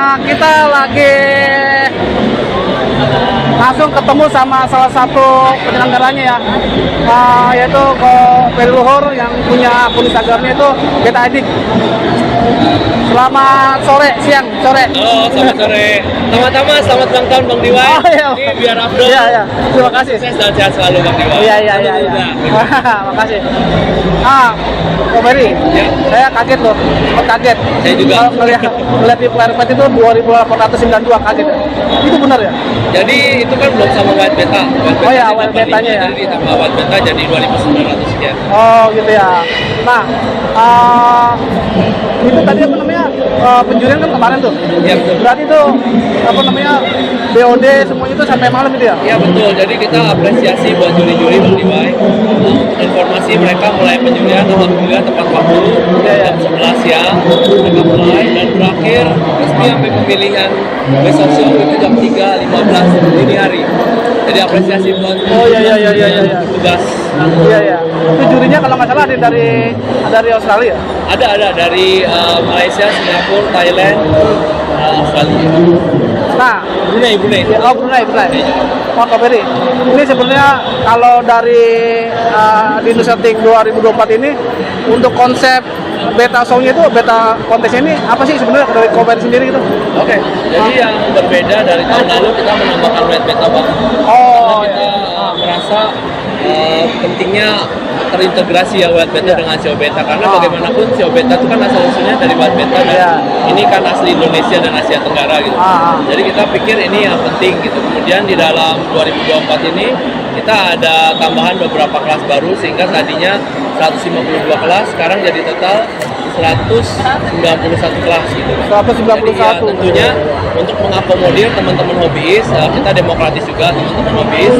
Kita lagi langsung ketemu sama salah satu penyelenggaranya ya, yaitu Ferry Luhur yang punya akun Instagramnya itu Beta Edik. Selamat sore, siang, sore. Halo, selamat sore. Sama-sama selamat ulang tahun Bang Diwai. Oh, iya. Ini biar Abdul. Iya. Terima kasih. Sukses dan sehat selalu Bang Diwai. Iya. Makasih. Ko Ferry, Ya. saya kaget loh, kaget. Saya juga. Kalau ngeliat di player pad itu 2.892 kaget. Itu benar ya? Jadi itu kan belum sama white beta. Oh ya, white betanya ya. Jadi ditambah white beta jadi 2.900 sekian. Oh gitu ya. Nah, itu tadi apa namanya penjurian kan kemarin tuh. Iya betul. Berarti itu apa namanya BOD semuanya itu sampai malam gitu ya? Iya betul. Jadi kita apresiasi buat juri-juri Bang Diwai. Informasi mereka mulai penjurian alhamdulillah tepat waktu jam 11 siang mereka mulai dan berakhir resmi sampai pemilihan besok show itu jam 3.15 dini hari. Jadi apresiasi buat tugas. Iya. Itu jurinya kalau nggak salah ada dari Australia. Ada dari Malaysia, Singapura, Thailand, Australia. Nah, Brunei. Brunei. Ko Ferry, ini sebenarnya kalau dari di Nusatik 2024 ini untuk konsep beta songnya itu, beta kontesnya ini apa sih sebenarnya dari Ko Ferry sendiri gitu? Oke. Jadi yang berbeda dari tahun lalu kita menambahkan white beta Bang. Oh, Karena kita merasa pentingnya terintegrasi ya white beta dengan SEO beta karena bagaimanapun SEO beta itu kan asal usulnya dari white beta dan ini kan asli Indonesia dan Asia Tenggara gitu. Jadi kita pikir ini yang penting gitu. Kemudian di dalam 2024 ini kita ada tambahan beberapa kelas baru sehingga tadinya 152 kelas sekarang jadi total 191 kelas gitu. 191. Jadi, ya, tentunya untuk mengakomodir teman-teman hobiis, kita demokratis juga teman-teman hobiis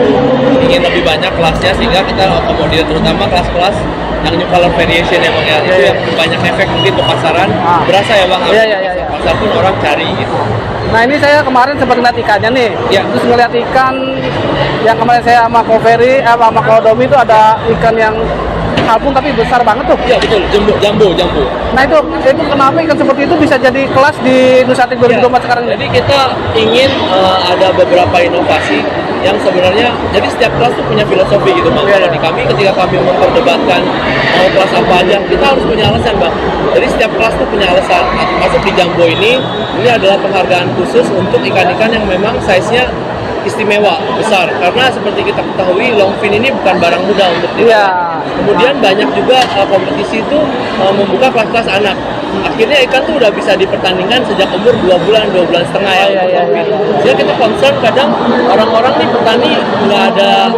ingin lebih banyak kelasnya sehingga kita akomodir terutama kelas-kelas yang new color variation ya Bang ya. Itu yang banyak efek mungkin ke pasaran. Berasa ya Bang? Iya. Pasar pun orang cari gitu. Nah ini saya kemarin sempat ngeliat ikannya nih. Ya. Terus ngeliat ikan yang kemarin saya sama Ko Ferry, sama Ko Domi itu ada ikan yang kalkun tapi besar banget tuh. Iya betul, jambo. Nah itu kenapa ikan seperti itu bisa jadi kelas di Nusatik 2024 sekarang ini? Jadi kita ingin ada beberapa inovasi yang sebenarnya jadi setiap kelas tuh punya filosofi gitu Bang. Kalau di kami ketika kami memperdebatkan mau kelas apa aja, kita harus punya alasan Bang. Jadi setiap kelas tuh punya alasan. Masuk di jambo ini adalah penghargaan khusus untuk ikan-ikan yang memang size-nya istimewa, besar. Karena seperti kita ketahui longfin ini bukan barang mudah untuk kita. Kemudian banyak juga kompetisi itu membuka kelas-kelas anak. Akhirnya ikan tuh udah bisa dipertandingkan sejak umur 2 bulan setengah ya. Jadi kita concern kadang orang-orang nih petani nggak ada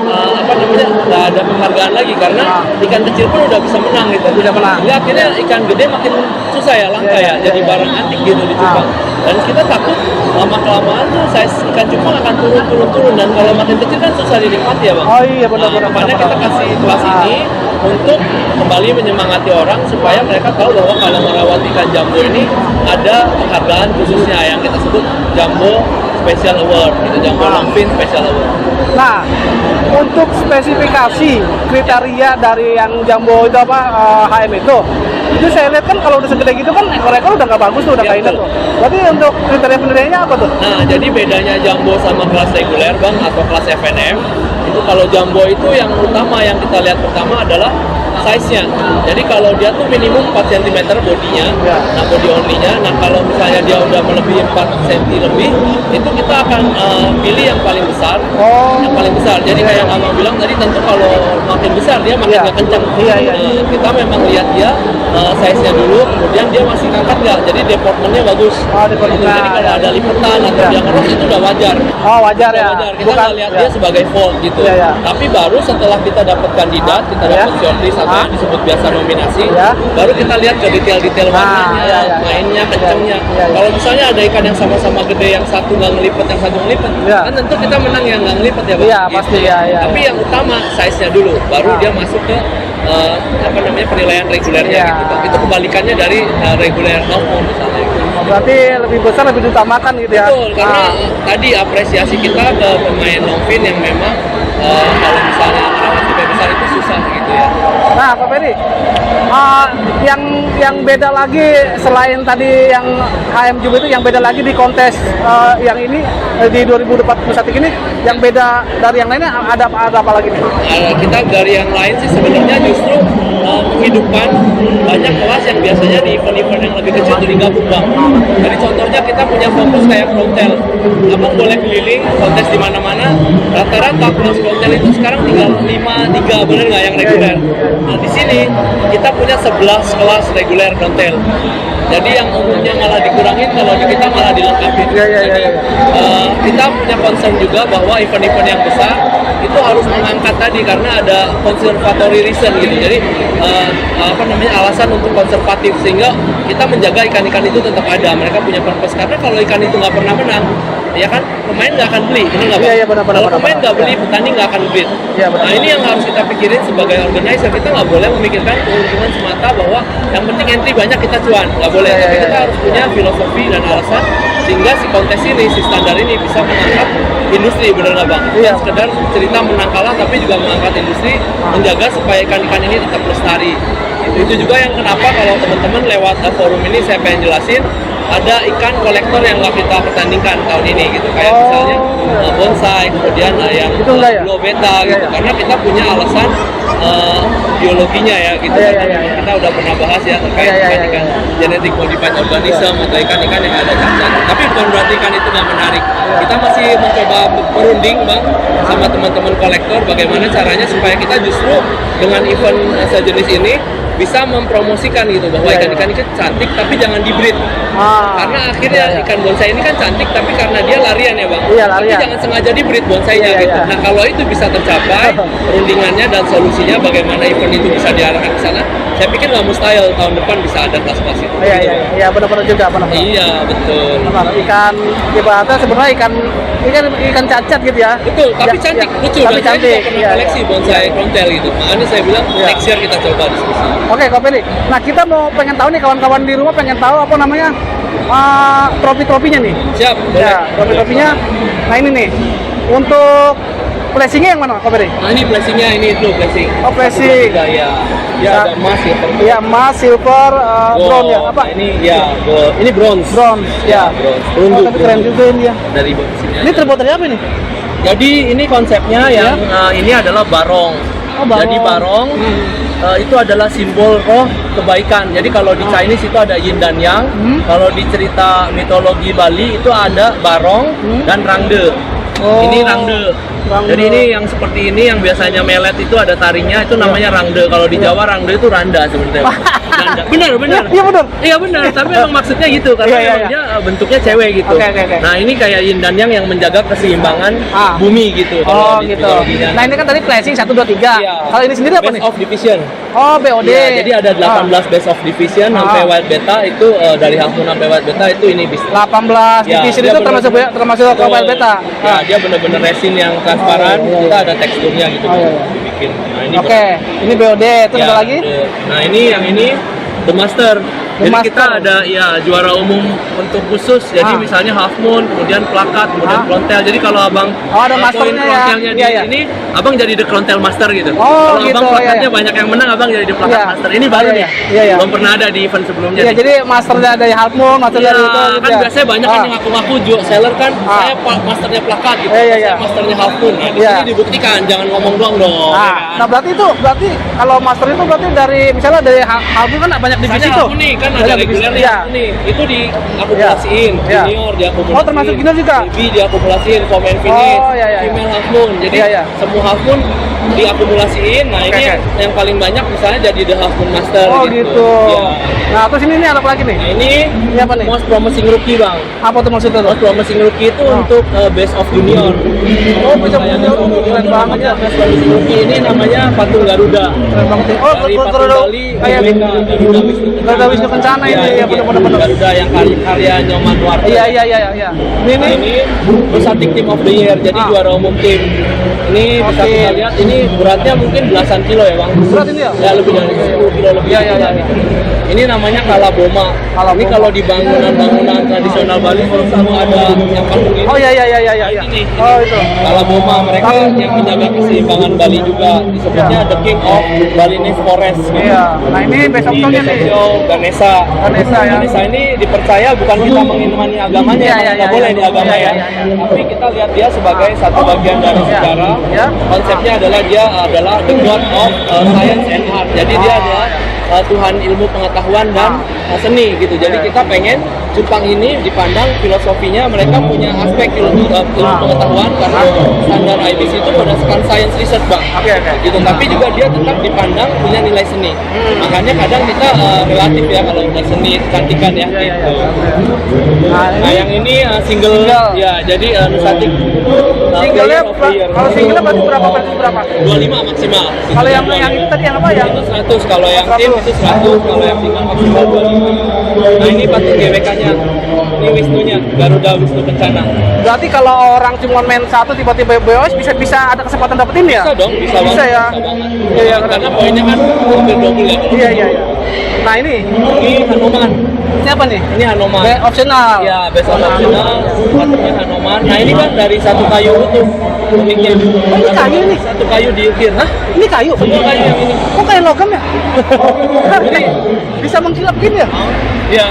nggak ada penghargaan lagi karena ikan kecil pun udah bisa menang gitu. Jadi akhirnya ikan gede makin susah ya langka ya. Jadi barang antik gitu di cupang. Dan kita takut lama-kelamaan tuh size ikan cupang akan turun dan kalau makin kecil kan susah dinikmati ya Bang. Oh iya benar. Makanya kita kasih kelas ini untuk kembali menyemangati orang supaya mereka tahu bahwa kalau merawat ikan jambo ini ada penghargaan khususnya yang kita sebut Jambo Special Award gitu, Jambo Longfin Special Award. Nah, untuk spesifikasi kriteria dari yang jambo itu HM itu saya lihat kan kalau udah segede gitu kan ekor-ekor udah nggak bagus tuh, udah nggak indah tuh. Berarti untuk kriteria-kriterianya apa tuh? Nah, jadi bedanya jambo sama kelas reguler Bang atau kelas FNM itu kalau jambo itu yang utama yang kita lihat pertama adalah size-nya. Jadi kalau dia tuh minimum 4 cm bodinya, nah body only-nya. Nah kalau misalnya dia udah melebihi 4 cm lebih, itu kita akan pilih yang paling besar. Yang paling besar. Jadi kayak Abang bilang tadi tentu kalau makin besar dia makin nggak kencang. Kita memang lihat dia size-nya dulu, kemudian dia masih ngangkat nggak. Jadi deportmentnya bagus. Jadi kalau ada lipatan atau dia keras itu udah wajar. Wajar ya. Kita nggak lihat dia sebagai fault gitu. Tapi baru setelah kita dapat kandidat, kita dapat shortlist atau yang disebut biasa nominasi, baru kita lihat ke detail-detail warnanya, mainnya, kencangnya. Kalau misalnya ada ikan yang sama-sama gede, yang satu nggak ngelipet, yang satu ngelipet, kan tentu kita menang yang nggak ngelipet ya Bang. Iya pasti ya. Tapi yang utama size-nya dulu, baru dia masuk ke penilaian regulernya gitu. Itu kebalikannya dari reguler normal misalnya. Berarti lebih besar lebih diutamakan gitu ya. Betul, karena tadi apresiasi kita ke pemain longfin yang memang kalau misalnya anak-anak pasar itu susah gitu ya. Nah, Pak Ferry, yang beda lagi selain tadi yang KM Jub itu, yang beda lagi di kontes yang ini di 2021 ini, yang beda dari yang lainnya ada apa lagi nih? Kita dari yang lain sih sebenarnya justru menghidupkan banyak kelas yang biasanya di event-event yang lebih kecil itu digabung, Bang. Jadi contohnya kita punya fokus kayak frontal. Abang boleh keliling kontes di mana-mana. Rata-rata kelas frontal itu sekarang tinggal 5-3, bener nggak yang reguler? Nah, di sini kita punya 11 kelas reguler frontal. Jadi yang umumnya malah dikurangin, kalau di kita malah dilengkapi. Jadi kita punya concern juga bahwa event-event yang besar itu harus mengangkat tadi karena ada conservatory reason gitu. Jadi alasan untuk konservatif, sehingga kita menjaga ikan-ikan itu tetap ada. Mereka punya purpose, karena kalau ikan itu nggak pernah menang, ya kan pemain nggak akan beli, benar nggak, Pak? Iya, benar, Kalau pemain nggak beli, petani nggak akan beli. Iya, benar. Nah, ini yang harus kita pikirin sebagai organizer. Kita nggak boleh memikirkan keuntungan semata bahwa yang penting entry banyak kita cuan, nggak boleh. Tapi kita harus punya filosofi dan alasan sehingga si kontes ini, si standar ini bisa mengangkat industri, benar nggak, Bang? Bukan sekedar cerita menang kalah, tapi juga mengangkat industri, menjaga supaya ikan-ikan ini tetap lestari. Itu juga yang kenapa kalau teman-teman lewat forum ini saya pengen jelasin, ada ikan kolektor yang nggak kita pertandingkan tahun ini gitu, kayak misalnya bonsai, kemudian yang glow beta gitu, karena kita punya alasan biologinya ya gitu. Kita udah pernah bahas ya terkait ikan genetik modified organism atau ikan-ikan yang ada cacat. Tapi bukan berarti ikan itu nggak menarik. Kita masih mencoba berunding, Bang, sama teman-teman kolektor bagaimana caranya supaya kita justru dengan event sejenis ini bisa mempromosikan gitu bahwa ikan-ikan itu cantik tapi jangan dibreed. Karena akhirnya ikan bonsai ini kan cantik tapi karena dia larian ya, Bang. Tapi jangan sengaja dibreed bonsainya gitu. Nah, kalau itu bisa tercapai perundingannya dan solusinya bagaimana event itu bisa diarahkan ke sana, saya pikir nggak mustahil tahun depan bisa ada kelas-kelas itu. Iya, benar-benar juga, benar-benar. Iya, betul. Benar. Ikan ibaratnya sebenarnya ikan cacat gitu ya. Betul, tapi cantik, lucu. Tapi dan cantik. saya juga pernah koleksi bonsai frontal gitu. Makanya saya bilang next year kita coba diskusi. Oke, Kak Ferry. Nah, kita pengen tahu nih, kawan-kawan di rumah pengen tahu apa namanya trofi-trofinya nih. Siap, boleh. Ya, trofi-trofinya. Nah, ini nih. Untuk flashingnya yang mana, Kak Ferry? Nah, ini flashingnya, ini itu flashing. Oh, flashing. Ya, dia ada emas ya. Iya, emas, silver, bronze ya. Apa? Ini ya, ini bronze. Bronze, ya. Perunggu. Tapi keren juga ini ya. Dari sini. Ini terbuat dari apa nih? Jadi ini konsepnya yang ini adalah barong. Oh, barong. Jadi barong itu adalah simbol roh kebaikan. Jadi kalau di Chinese itu ada yin dan yang. Kalau di cerita mitologi Bali itu ada barong dan rangde. Ini rangde. Jadi ini yang seperti ini yang biasanya melet itu ada tarinya, itu namanya rangde. Kalau di Jawa rangde itu randa sebenarnya. Randa. Benar. Iya, benar. Iya benar, tapi memang maksudnya gitu karena dia bentuknya cewek gitu. Oke. Nah, ini kayak yin dan yang menjaga keseimbangan bumi gitu. Oh, gitu. Nah, ini kan tadi flashing 1 2 3. Kalau ini sendiri apa nih? Best of division. Oh, BOD. Ya, jadi ada 18 best of division sampai white beta itu dari half moon sampai white beta itu ini bisa. 18 division itu termasuk ke white beta. Ya, dia benar-benar resin yang transparan, kita ada teksturnya gitu dibikin. Nah, ini ini BOD, terus ada lagi? Nah, ini yang ini The Master. Jadi kita ada juara umum untuk khusus. Jadi misalnya half moon, kemudian plakat, kemudian frontal. Jadi kalau abang ada masternya frontalnya di ini, abang jadi the frontal master gitu. Oh, kalau gitu, abang plakatnya banyak yang menang, abang jadi the plakat master. Ini baru nih. Belum pernah ada di event sebelumnya. Iya, jadi masternya dari half moon, master dari itu. Kan biasanya banyak kan yang ngaku-ngaku seller kan, saya masternya plakat gitu. Saya masternya half moon. Nah, di sini dibuktikan, jangan ngomong doang dong. Nah, berarti kalau master itu berarti dari misalnya dari half moon kan banyak divisi tuh. Kan ada reguler nih, itu diakumulasiin, junior diakumulasiin. Oh, termasuk junior juga? BB diakumulasiin, komen finish, female half moon. Jadi semua half moon diakumulasiin. Nah, ini yang paling banyak misalnya jadi the half moon master. Oh, gitu. Ya. Nah, terus ini apa lagi nih? Nah, ini apa nih? Most promising rookie, Bang. Apa tuh maksudnya? Most promising rookie itu untuk best of junior. Oh, bisa junior. Keren banget ya. Best promising rookie ini namanya Patung Garuda. Keren banget. Oh, dari Patung Bali, kayak Garuda Wisnu Kencana ini ya, benar-benar. Garuda yang karya Nyoman Warta. Iya. Ini Nusantic Team of the Year, jadi juara umum tim. Ini bisa kita lihat, ini beratnya mungkin belasan kilo ya, Bang. Berat ini ya? Ya, lebih dari 10 kilo lebih. Iya. Ini namanya Kalaboma. Ini kalau di bangunan-bangunan tradisional Bali selalu ada yang patung ini. Oh iya. Ini. Oh itu. Kalaboma, mereka yang menjaga keseimbangan Bali juga. Disebutnya The King of Balinese Forest. Iya. Nah ini besok Ini tahunnya nih. Ganesha. Ganesha ya. Ganesha ini dipercaya bukan kita mengimani agamanya, nggak boleh di agama ya. Tapi kita lihat dia sebagai satu bagian dari sejarah. Konsepnya adalah dia adalah the god of science and art. Jadi dia adalah Tuhan ilmu pengetahuan dan seni gitu. Jadi kita pengen Jepang ini dipandang filosofinya, mereka punya aspek ilmu pengetahuan karena standar IBC itu berdasarkan science research bang. Gitu. Tapi juga dia tetap dipandang punya nilai seni. Makanya kadang kita relatif ya kalau udah seni kecantikan ya. Gitu. Nah yang ini single ya, jadi Nusantik. Singlenya kalau singlenya berarti berapa? 25 maksimal. Kalau yang itu tadi yang apa ya? Itu 100, kalau yang tim itu 100, kalau yang single maksimal 25. Nah ini patung GWK-nya, ini Wisnunya, Garuda Wisnu Kencana. Berarti kalau orang cuma main satu tiba-tiba BOS bisa ada kesempatan dapetin ya? Bisa dong, bisa Bisa banget. ya. Iya, karena poinnya kan hampir double ya. Iya. Nah ini Hanuman. siapa nih? Ini Hanuman. Optional. Ya, best optional, patungnya Hanuman. Nah ini kan dari satu kayu utuh. Uniknya. Oh, ini kayu nih? Satu kayu diukir. Hah? Ini kayu? Ini kayu yang ini. Kok kayak logam ya? Jadi Bisa mengkilap gini ya? ya,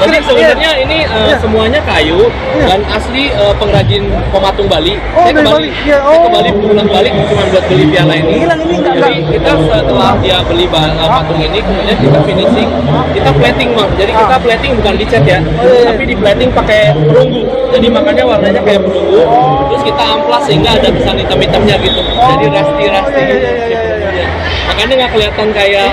jadi sebenarnya ini semuanya kayu dan asli pengrajin pematung Bali. Oh, Saya ke dari Bali. Bali. Ya, Saya ke oh. Bali pulang balik cuma buat beli piala ini. Gila, ini enggak. Jadi kita setelah dia beli patung ini, kemudian kita finishing, kita plating bang. Jadi kita plating bukan dicat ya, tapi di plating pakai perunggu. Jadi makanya warnanya kayak perunggu. Terus kita amplas sehingga ada kesan hitam-hitamnya gitu. Jadi rasti-rasti. Iya. Makanya nggak kelihatan kayak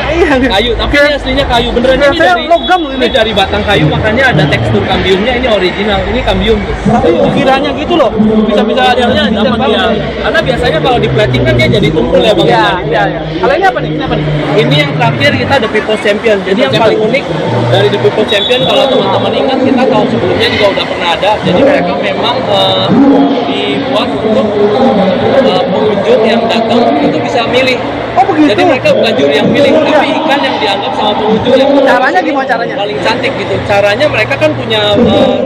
kayu, tapi ini aslinya kayu beneran. Ini Saya dari logam ini dari batang kayu, makanya ada tekstur kambiumnya. Ini original, ini kambium. Tapi ukirannya gitu loh. Bisa Hasilnya dapat ya. Karena biasanya kalau di plating kan dia jadi tumpul ya bang. Iya. Kalau ini apa nih? Ini yang terakhir kita The People's Champion. Jadi yang paling unik dari The People's Champion, kalau teman-teman ingat kita tahun sebelumnya juga udah pernah ada. Jadi mereka memang dibuat untuk pengunjung yang datang itu bisa milih. Oh begitu. Jadi mereka bukan juri yang pilih, tapi ikan yang dianggap sama pengunjung yang Caranya gimana caranya? paling cantik gitu. Caranya mereka kan punya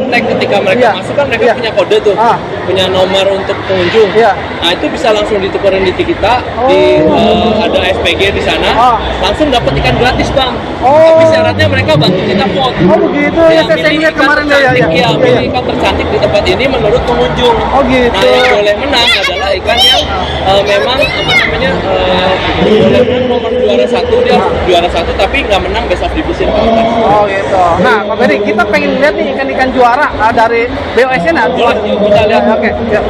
tag ketika mereka masuk kan mereka punya kode tuh, punya nomor untuk pengunjung. Nah itu bisa langsung ditukerin di kita, ada SPG di sana, langsung dapat ikan gratis bang. Tapi syaratnya mereka bantu kita vote. Oh begitu ya, saya lihat kemarin ya. Pilih ikan tercantik di tempat ini menurut pengunjung. Oh gitu. Nah yang boleh menang adalah ikan yang memang apa namanya boleh menang nomor juara satu, dia juara satu tapi nggak menang best of division. Oh gitu. Nah Pak Ferry, kita pengen lihat nih ikan-ikan juara dari BOS-nya nah. Boleh, yuk kita lihat. Oke. Yuk.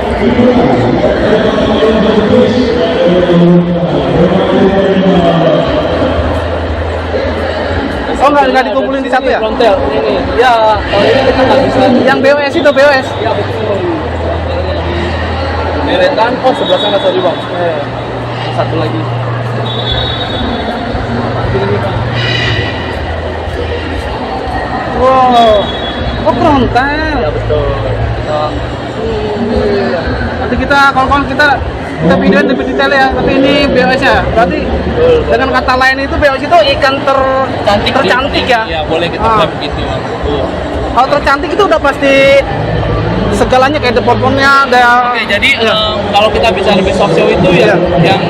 Oh nggak dikumpulin di satu ya? Frontel ini. Ya, kalau ini kita nggak bisa. Yang BOS itu BOS. Ya betul. Deretan, sebelah sana sorry bang. Satu lagi. Wow. Oh frontal. Ya betul. Nanti kita kawan-kawan kita videoin lebih detail ya. Tapi ini BOS ya. Berarti dengan kata lain itu BOS itu ikan tercantik ya. Ya boleh kita bilang begitu. Kalau tercantik itu udah pasti segalanya kayak deportnya ada. Oke, jadi kalau kita bicara best of show itu yang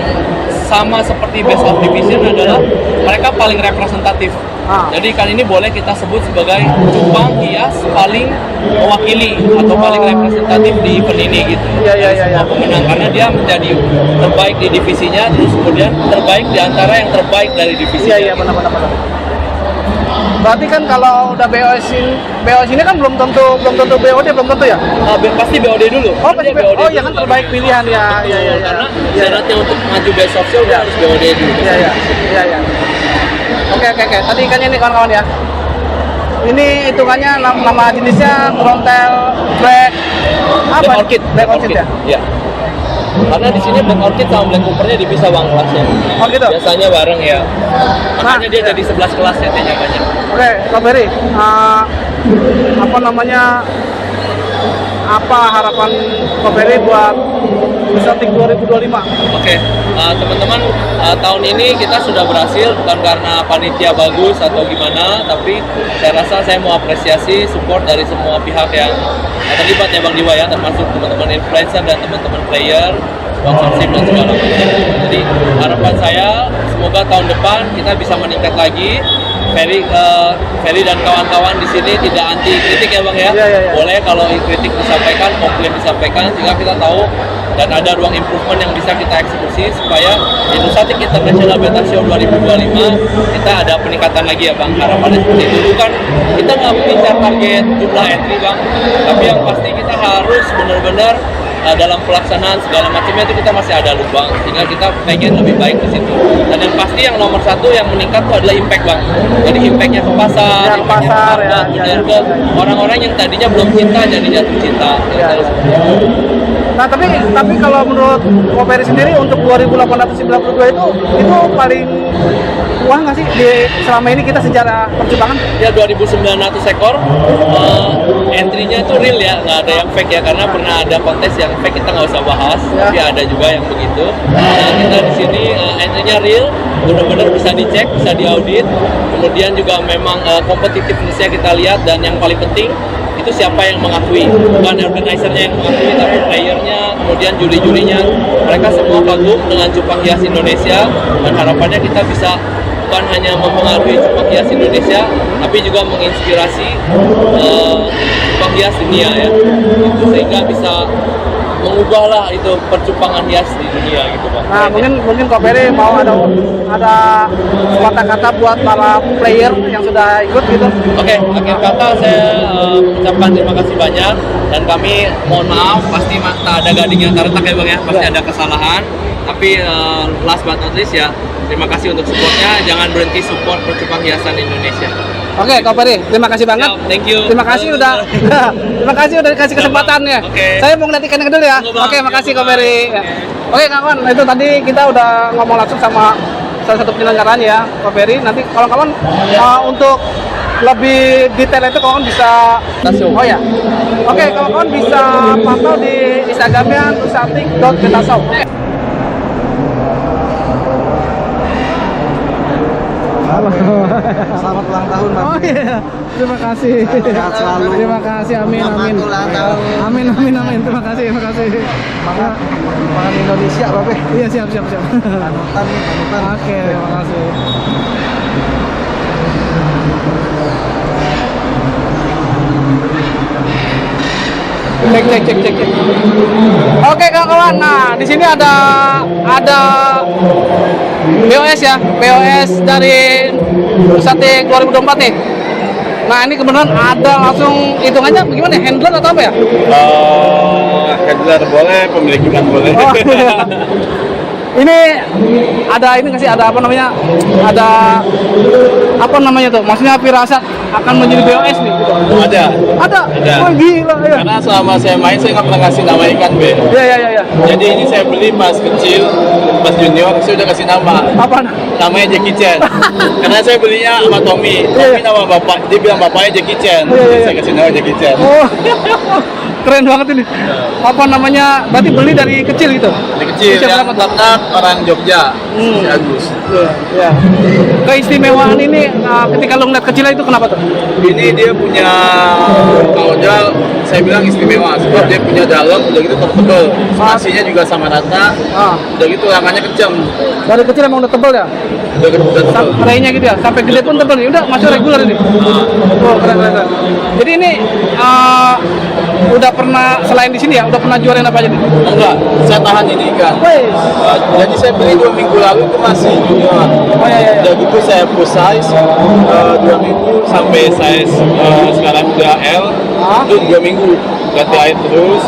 sama seperti best of division adalah mereka paling representatif. Jadi ikan ini boleh kita sebut sebagai cupang hias paling mewakili atau paling representatif di event ini gitu. Iya. Pemenang karena dia menjadi terbaik di divisinya, terus kemudian terbaik di antara yang terbaik dari divisi. Iya benar. Berarti kan kalau udah BOS ini kan belum tentu BOD belum tentu ya? Pasti BOD dulu. Oh pasti BOD. Oh ya kan terbaik pilihan ya. Iya. Karena syaratnya untuk maju best of show harus BOD dulu. Iya. Oke. Tadi ikannya nih kawan-kawan ya. Ini hitungannya nama jenisnya frontal black orchid. Black orchid ya. Iya. Karena di sini black orchid sama black coopernya dipisah bang kelasnya. Oh gitu. Biasanya bareng ya. Makanya dia jadi 11 kelas ya T-nya banyak. Oke, Pak Ferry, apa harapan Pak Ferry buat Indosatik 2025. Oke, teman-teman, tahun ini kita sudah berhasil bukan karena panitia bagus atau gimana, tapi saya rasa saya mau apresiasi support dari semua pihak yang terlibat ya Bang Diwa ya, termasuk teman-teman influencer dan teman-teman player, sponsorship dan segala macam. Jadi harapan saya semoga tahun depan kita bisa meningkat lagi. Ferry dan kawan-kawan di sini tidak anti kritik ya Bang ya. Iya. Boleh kalau kritik disampaikan, komplain disampaikan, sehingga kita tahu dan ada ruang improvement yang bisa kita eksekusi supaya Indosatik International Beta Show 2025 kita ada peningkatan lagi ya Bang. Harapannya seperti itu. Dulu kan kita nggak mengincar target jumlah entry Bang, tapi yang pasti kita harus benar-benar dalam pelaksanaan segala macamnya itu kita masih ada lubang, sehingga kita pengen lebih baik di situ. Dan yang pasti yang nomor satu yang meningkat itu adalah impact Bang. Jadi impactnya ke pasar, Ya, impactnya pasar, ke ya, benar ya. ke orang-orang yang tadinya belum cinta jadi jatuh cinta. Ya. Nah, tapi kalau menurut Koperi sendiri untuk 2892 itu paling wah nggak sih di selama ini kita sejarah perjuangan? Ya 2.900 ekor, entry-nya itu real ya, nggak ada yang fake ya, karena pernah ada kontes yang fake kita nggak usah bahas, Ya. tapi ada juga yang begitu. Kita di sini entry-nya real, benar-benar bisa dicek, bisa diaudit, kemudian juga memang competitiveness-nya kita lihat, dan yang paling penting itu siapa yang mengakui, bukan organizer-nya yang mengakui, tapi player-nya, kemudian juri-jurinya, mereka semua kagum dengan Cupang Hias Indonesia, dan harapannya kita bisa bukan hanya mempengaruhi Cupang Hias Indonesia, tapi juga menginspirasi Cupang Hias dunia ya, itu sehingga bisa mengubahlah itu percupangan hias di dunia gitu Bang. Nah, mungkin Koperi mau ada kata-kata buat para player yang sudah ikut gitu. Oke, akhir kata saya mengucapkan terima kasih banyak, dan kami mohon maaf pasti tak ada gading yang terletak ya Bang ya, pasti ada kesalahan, tapi last but not least ya, terima kasih untuk supportnya, jangan berhenti support percupang hiasan Indonesia. Oke, Koperi, terima kasih banget. Thank you. Terima kasih udah dikasih kesempatannya. Oke. Saya mau ngeliat ikannya dulu ya. Tunggu, Bang. Oke, makasih Tunggu, Bang. Koperi. Ya. Oke, kawan, itu tadi kita udah ngomong langsung sama salah satu penyelenggaranya ya, Koperi. Nanti kawan-kawan untuk lebih detail itu kawan bisa oh ya. Oke, kawan-kawan bisa pantau di Instagramnya indosatik.betashow. Selamat ulang tahun, Bang. Oh iya, terima kasih. Sehat selalu. Terima kasih, amin, amin. Selamat ulang tahun. Amin, amin, amin. Terima kasih, terima kasih. Semangat pengembangan Indonesia, Babe. Iya, siap. Panutan nih, panutan. Oke, terima kasih. Cek. Oke, kawan-kawan. Nah, di sini ada BOS ya, BOS dari Indosatik 2024 nih. Nah, ini kebetulan ada langsung hitung aja bagaimana, handler atau apa ya? Handler boleh, pemilik ikan boleh. Oh, iya. Ini ada ini nggak sih, ada apa namanya, ada apa namanya tuh, maksudnya firasat akan menjadi BOS nih gitu. Ada. Oh gila ya. Karena selama saya main, saya nggak pernah kasih nama ikan, Be. Iya. Jadi ini saya beli pas kecil, pas junior, saya udah kasih nama. Apa? Namanya Jackie Chan. Karena saya belinya sama Tommy. Tommy nama bapak, dia bilang bapaknya Jackie Chan. Iya. Jadi saya kasih nama Jackie Chan. Oh, keren banget ini. Apa namanya? Berarti beli dari kecil gitu? Dari kecil, Usia yang berapa tuh? ternak orang Jogja, si Agus. Iya. Keistimewaan ini ketika lo ngeliat kecilnya itu kenapa tuh? Ini dia punya modal, saya bilang istimewa, sebab dia punya dalam, udah gitu tebel, spasinya juga sama rata, udah gitu rangannya kenceng, Dari kecil emang udah tebel ya? udah tebel. Rainya gitu ya? Sampai gede pun tebel nih? Udah masuk reguler ini? Oh, keren. Jadi ini udah pernah, selain di sini ya, udah pernah jualan apa aja nih? Enggak, saya tahan ini ikan. Wes. Jadi saya beli 2 minggu lalu itu masih junior. Oh iya. Udah gitu saya full size 2 minggu sampai size sekarang udah L. Itu 2 minggu ganti air terus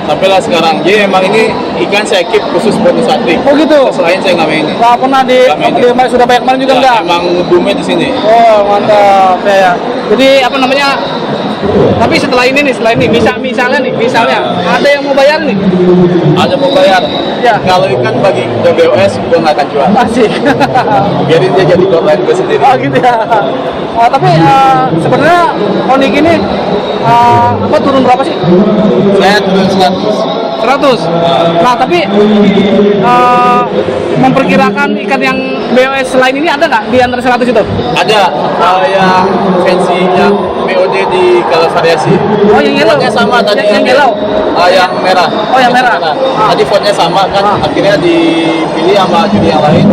sampailah sekarang. Jadi emang ini ikan saya keep khusus buat Indosatik. Oh gitu? Selain saya nggak mainin. Nggak pernah di sudah banyak kemarin juga enggak? Emang boomnya di sini. Oh mantap ya. Jadi apa namanya? Tapi setelah ini misalnya ada yang mau bayar nih? Ada mau bayar. Ya. Kalau ikan bagi BOS gua nggak akan jual. Asik. Biarin dia jadi korban gue sendiri. Oh gitu ya. Tapi sebenarnya Onik ini apa turun berapa sih? Saya turun 100. 100. Nah, tapi memperkirakan ikan yang BOS lain ini ada nggak di antara 100 itu? Ada yang fancy, yang BOD di color variasi. Oh, yang yellow. Fontnya sama tadi. Yang yellow. Yang merah. Oh, yang merah. Tadi fontnya sama kan, akhirnya dipilih sama juri yang lain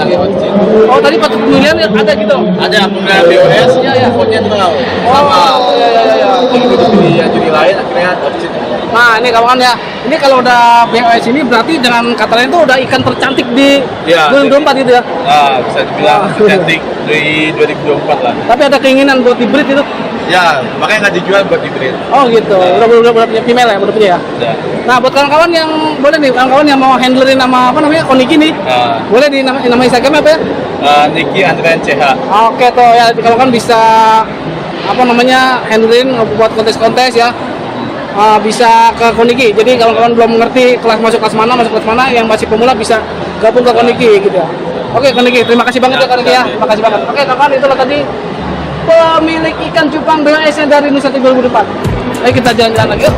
yang origin. Oh, tadi pas pemilihan ada gitu. Ada pemilihan BOS, Iya. fontnya tengah sama. Iya. Begitu dipilih yang juri lain, akhirnya origin. Nah, ini kawan ya. Ini kalau udah BOS ini berarti dengan kata lain itu udah ikan tercantik di Iya, 2024 gitu ya. Nah, bisa dibilang cantik dari 2024 lah. Tapi ada keinginan buat hybrid itu. Ya, makanya nggak dijual buat hybrid. Oh gitu. Udah punya female ya, udah punya ya. Udah. Nah, buat kawan-kawan yang boleh nih, kawan-kawan yang mau handlerin nama apa namanya Koniki nih, Nah, boleh di nama Instagram apa ya? Niki Andrian CH. Oke tuh ya, kawan-kawan bisa apa namanya handlerin buat kontes-kontes ya. Bisa ke Koniki. Jadi kawan-kawan belum mengerti masuk kelas mana, yang masih pemula bisa gabung ke Koniki gitu ya. Oke Koniki, terima kasih banget ya Koniki ya. Terima kasih banget. Oke kawan-kawan, itulah tadi pemilik ikan cupang BOS dari Nusa Tenggara 2004. Ayo kita jalan-jalan lagi yuk.